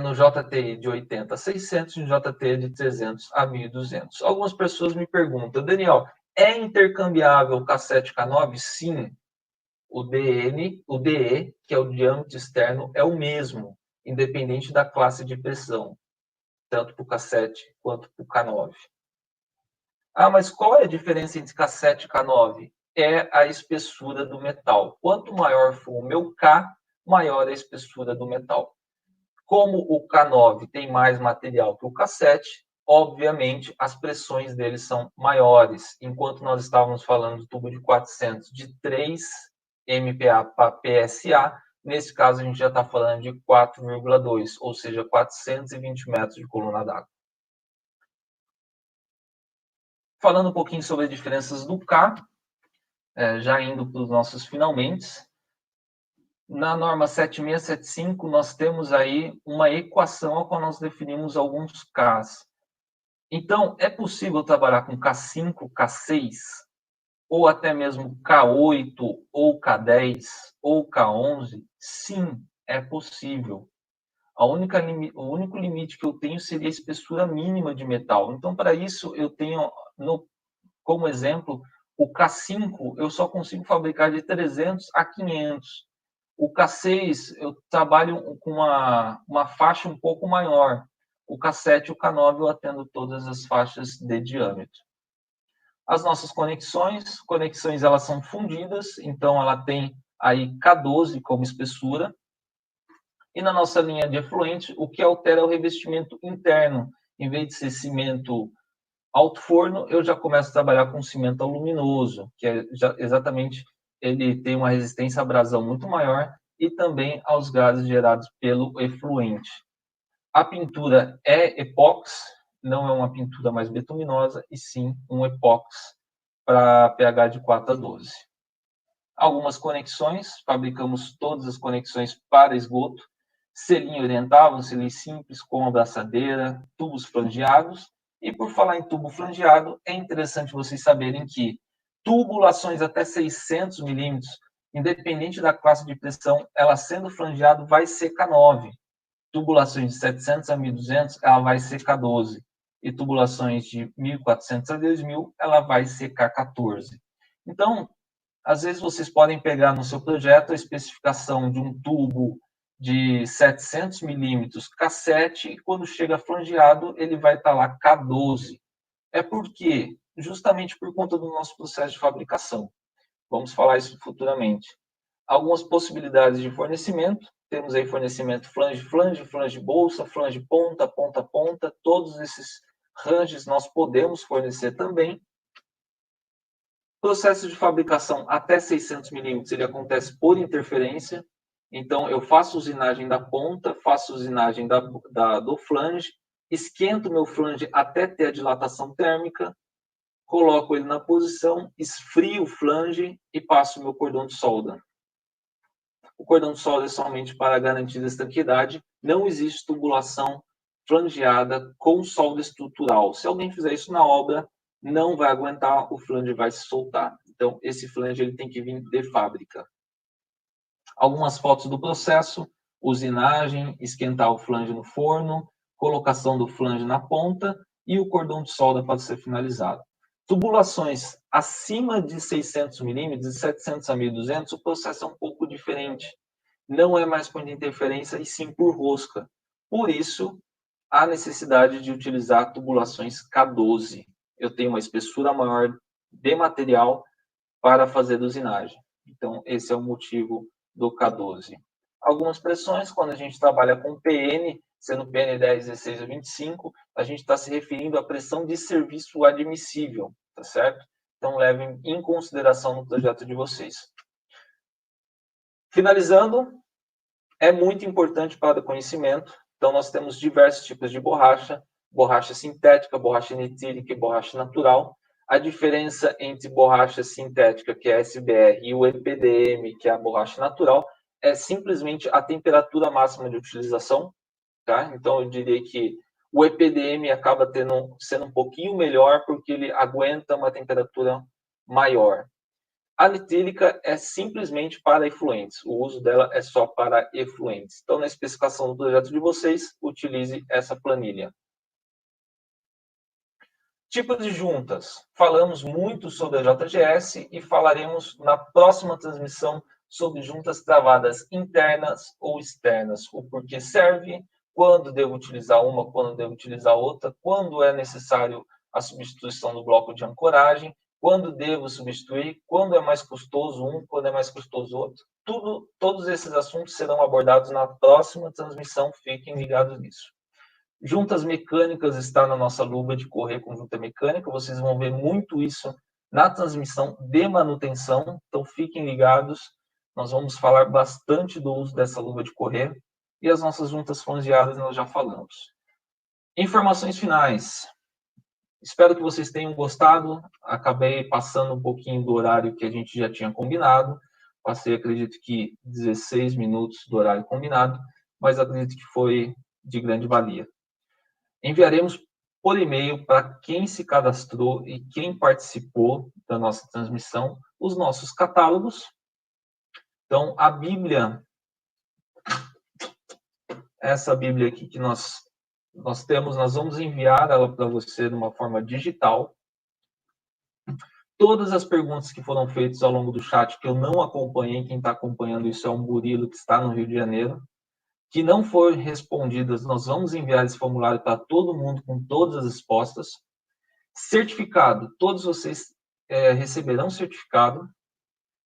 no JTI de 80 a 600 e no JTI de 300 a 1.200. Algumas pessoas me perguntam, Daniel, é intercambiável o K7 K9? Sim, o DE, que é o diâmetro externo, é o mesmo, independente da classe de pressão, tanto para o K7 quanto para o K9. Ah, mas qual é a diferença entre K7 e K9? É a espessura do metal. Quanto maior for o meu K, maior a espessura do metal. Como o K9 tem mais material que o K7, obviamente as pressões dele são maiores. Enquanto nós estávamos falando do tubo de 400 de 3 MPa para PSA, nesse caso a gente já está falando de 4,2, ou seja, 420 metros de coluna d'água. Falando um pouquinho sobre as diferenças do K, já indo para os nossos finalmente. Na norma 7675, nós temos aí uma equação a qual nós definimos alguns Ks. Então, é possível trabalhar com K5, K6, ou até mesmo K8, ou K10, ou K11? Sim, é possível. O único limite que eu tenho seria a espessura mínima de metal. Então, para isso, eu tenho, como exemplo, o K5, eu só consigo fabricar de 300 a 500. O K6, eu trabalho com uma faixa um pouco maior. O K7 e o K9, eu atendo todas as faixas de diâmetro. As nossas conexões elas são fundidas, então ela tem aí K12 como espessura. E na nossa linha de efluente, o que altera é o revestimento interno. Em vez de ser cimento alto forno, eu já começo a trabalhar com cimento aluminoso, que é exatamente, ele tem uma resistência à abrasão muito maior e também aos gases gerados pelo efluente. A pintura é epóxi, não é uma pintura mais betuminosa, e sim um epóxi para pH de 4 a 12. Algumas conexões, fabricamos todas as conexões para esgoto, selinho orientável, selinho simples, com abraçadeira, tubos flangeados. E por falar em tubo flangeado, é interessante vocês saberem que tubulações até 600 milímetros, independente da classe de pressão, ela sendo flangeado vai ser K9. Tubulações de 700 a 1.200, ela vai ser K12. E tubulações de 1.400 a 2.000, ela vai ser K14. Então, às vezes vocês podem pegar no seu projeto a especificação de um tubo de 700 milímetros K7, e quando chega flangeado, ele vai estar lá K12. É porque, justamente por conta do nosso processo de fabricação. Vamos falar isso futuramente. Algumas possibilidades de fornecimento. Temos aí fornecimento flange-flange, flange-bolsa, flange-ponta, ponta-ponta. Todos esses ranges nós podemos fornecer também. Processo de fabricação até 600 milímetros, ele acontece por interferência. Então, eu faço usinagem da ponta, faço usinagem do flange, esquento meu flange até ter a dilatação térmica, coloco ele na posição, esfrio o flange e passo o meu cordão de solda. O cordão de solda é somente para garantir a estanqueidade. Não existe tubulação flangeada com solda estrutural. Se alguém fizer isso na obra, não vai aguentar, o flange vai se soltar. Então, esse flange ele tem que vir de fábrica. Algumas fotos do processo: usinagem, esquentar o flange no forno, colocação do flange na ponta e o cordão de solda para ser finalizado. Tubulações acima de 600 milímetros, de 700 a 1200, o processo é um pouco diferente. Não é mais por interferência, e sim por rosca. Por isso, há necessidade de utilizar tubulações K12. Eu tenho uma espessura maior de material para fazer usinagem. Então, esse é o motivo do K12. Algumas pressões, quando a gente trabalha com PN, sendo PN 10, 16 ou 25, a gente está se referindo à pressão de serviço admissível, tá certo? Então, levem em consideração no projeto de vocês. Finalizando, é muito importante para o conhecimento. Então, nós temos diversos tipos de borracha: borracha sintética, borracha nitílica e borracha natural. A diferença entre borracha sintética, que é a SBR, e o EPDM, que é a borracha natural, é simplesmente a temperatura máxima de utilização. Tá? Então, eu diria que o EPDM acaba sendo um pouquinho melhor porque ele aguenta uma temperatura maior. A nitílica é simplesmente para efluentes. O uso dela é só para efluentes. Então, na especificação do projeto de vocês, utilize essa planilha. Tipos de juntas. Falamos muito sobre a JGS e falaremos na próxima transmissão sobre juntas travadas internas ou externas. O porquê serve, quando devo utilizar uma, quando devo utilizar outra, quando é necessário a substituição do bloco de ancoragem, quando devo substituir, quando é mais custoso um, quando é mais custoso outro. Todos esses assuntos serão abordados na próxima transmissão, fiquem ligados nisso. Juntas mecânicas está na nossa luva de correr com junta mecânica, vocês vão ver muito isso na transmissão de manutenção, então fiquem ligados, nós vamos falar bastante do uso dessa luva de correr, e as nossas juntas flangeadas nós já falamos. Informações finais. Espero que vocês tenham gostado. Acabei passando um pouquinho do horário que a gente já tinha combinado. Passei, acredito que 16 minutos do horário combinado, mas acredito que foi de grande valia. Enviaremos por e-mail para quem se cadastrou e quem participou da nossa transmissão os nossos catálogos. Então, a Bíblia, essa Bíblia aqui que nós temos, nós vamos enviar ela para você de uma forma digital. Todas as perguntas que foram feitas ao longo do chat, que eu não acompanhei, quem está acompanhando isso é um Murilo, que está no Rio de Janeiro, que não foram respondidas, nós vamos enviar esse formulário para todo mundo com todas as respostas. Certificado, todos vocês receberão certificado,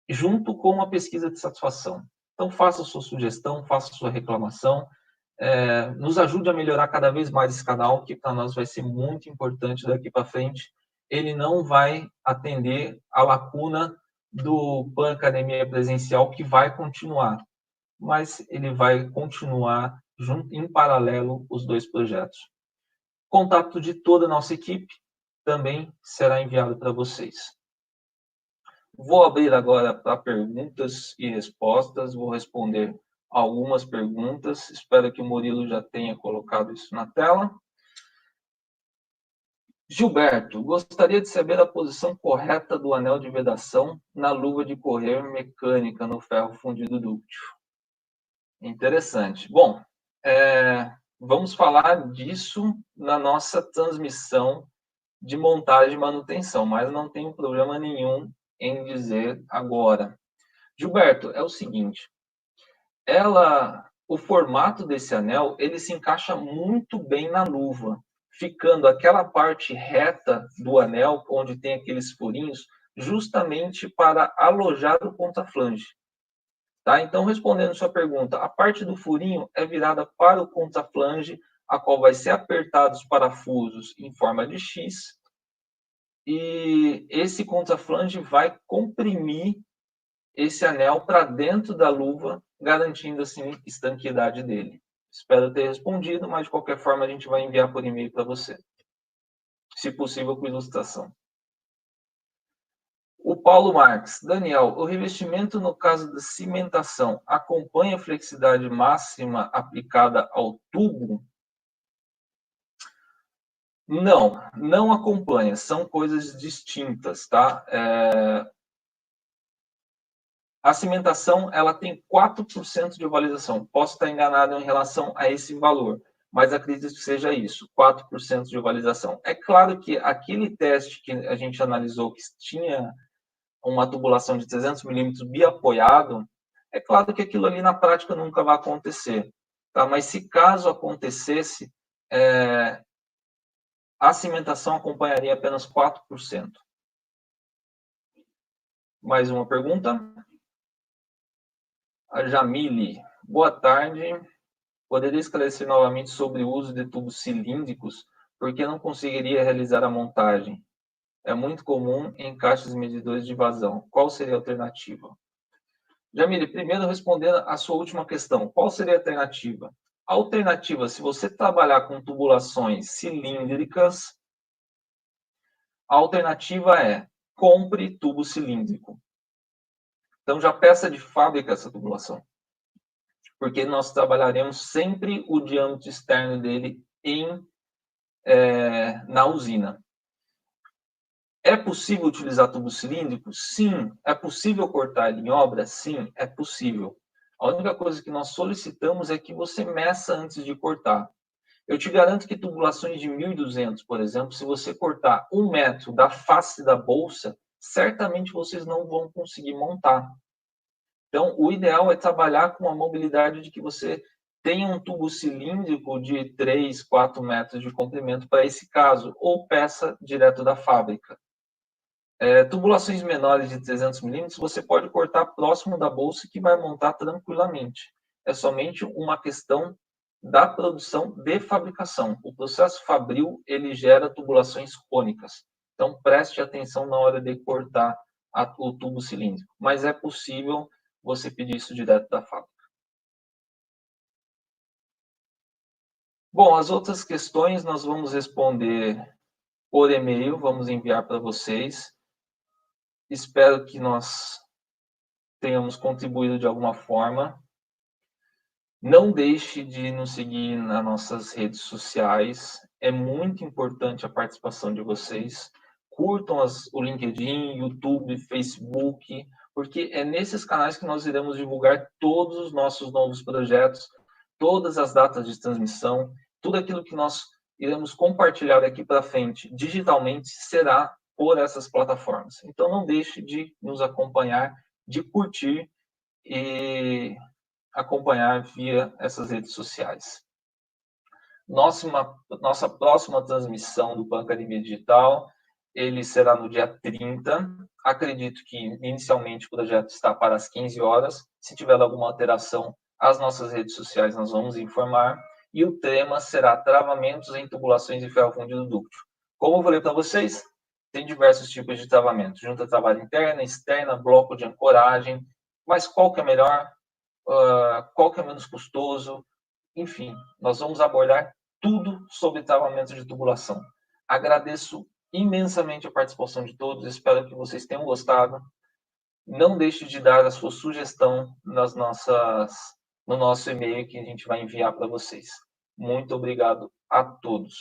junto com uma pesquisa de satisfação. Então, faça a sua sugestão, faça a sua reclamação, nos ajude a melhorar cada vez mais esse canal, que para nós vai ser muito importante daqui para frente. Ele não vai atender a lacuna do Pan Academia Presencial, que vai continuar, mas ele vai continuar em paralelo os dois projetos. Contato de toda a nossa equipe também será enviado para vocês. Vou abrir agora para perguntas e respostas, vou responder algumas perguntas. Espero que o Murilo já tenha colocado isso na tela. Gilberto, gostaria de saber a posição correta do anel de vedação na luva de correr mecânica no ferro fundido dúctil. Interessante. Bom, vamos falar disso na nossa transmissão de montagem e manutenção, mas não tenho problema nenhum em dizer agora. Gilberto, é o seguinte, o formato desse anel, ele se encaixa muito bem na luva, ficando aquela parte reta do anel, onde tem aqueles furinhos, justamente para alojar o contraflange. Tá? Então, respondendo sua pergunta, a parte do furinho é virada para o contraflange, a qual vai ser apertado os parafusos em forma de X, e esse contraflange vai comprimir esse anel para dentro da luva, garantindo assim a estanqueidade dele. Espero ter respondido, mas de qualquer forma a gente vai enviar por e-mail para você, se possível com ilustração. O Paulo Marques, Daniel, o revestimento no caso da cimentação acompanha a flexibilidade máxima aplicada ao tubo? Não, não acompanha, são coisas distintas, tá? A cimentação, ela tem 4% de ovalização. Posso estar enganado em relação a esse valor, mas acredito que seja isso, 4% de ovalização. É claro que aquele teste que a gente analisou, que tinha uma tubulação de 300 milímetros biapoiado, é claro que aquilo ali na prática nunca vai acontecer, tá? Mas se caso acontecesse, a cimentação acompanharia apenas 4%. Mais uma pergunta? A Jamile, boa tarde. Poderia esclarecer novamente sobre o uso de tubos cilíndricos? Porque não conseguiria realizar a montagem. É muito comum em caixas medidores de vazão. Qual seria a alternativa? Jamile, primeiro respondendo a sua última questão. Qual seria a alternativa? A alternativa, se você trabalhar com tubulações cilíndricas, a alternativa é compre tubo cilíndrico. Então já peça de fábrica essa tubulação, porque nós trabalharemos sempre o diâmetro externo dele na usina. É possível utilizar tubo cilíndrico? Sim. É possível cortar ele em obra? Sim, é possível. A única coisa que nós solicitamos é que você meça antes de cortar. Eu te garanto que tubulações de 1.200, por exemplo, se você cortar 1 metro da face da bolsa, certamente vocês não vão conseguir montar. Então, o ideal é trabalhar com a mobilidade de que você tenha um tubo cilíndrico de 3, 4 metros de comprimento para esse caso, ou peça direto da fábrica. Tubulações menores de 300 milímetros, você pode cortar próximo da bolsa que vai montar tranquilamente. É somente uma questão da produção de fabricação. O processo fabril, ele gera tubulações cônicas. Então, preste atenção na hora de cortar o tubo cilíndrico. Mas é possível você pedir isso direto da fábrica. Bom, as outras questões nós vamos responder por e-mail, vamos enviar para vocês. Espero que nós tenhamos contribuído de alguma forma. Não deixe de nos seguir nas nossas redes sociais. É muito importante a participação de vocês. Curtam o LinkedIn, YouTube, Facebook, porque é nesses canais que nós iremos divulgar todos os nossos novos projetos, todas as datas de transmissão, tudo aquilo que nós iremos compartilhar daqui para frente digitalmente será por essas plataformas. Então, não deixe de nos acompanhar, de curtir e acompanhar via essas redes sociais. Nossa próxima transmissão do Pan Academia Digital, ele será no dia 30. Acredito que, inicialmente, o projeto está para as 15 horas. Se tiver alguma alteração, as nossas redes sociais nós vamos informar. E o tema será travamentos em tubulações de ferro fundido dúctil. Como eu falei para vocês, tem diversos tipos de travamento. Junta trabalho interna, externa, bloco de ancoragem. Mas qual que é melhor? Qual que é menos custoso? Enfim, nós vamos abordar tudo sobre travamento de tubulação. Agradeço imensamente a participação de todos, espero que vocês tenham gostado. Não deixe de dar a sua sugestão no nosso e-mail que a gente vai enviar para vocês. Muito obrigado a todos.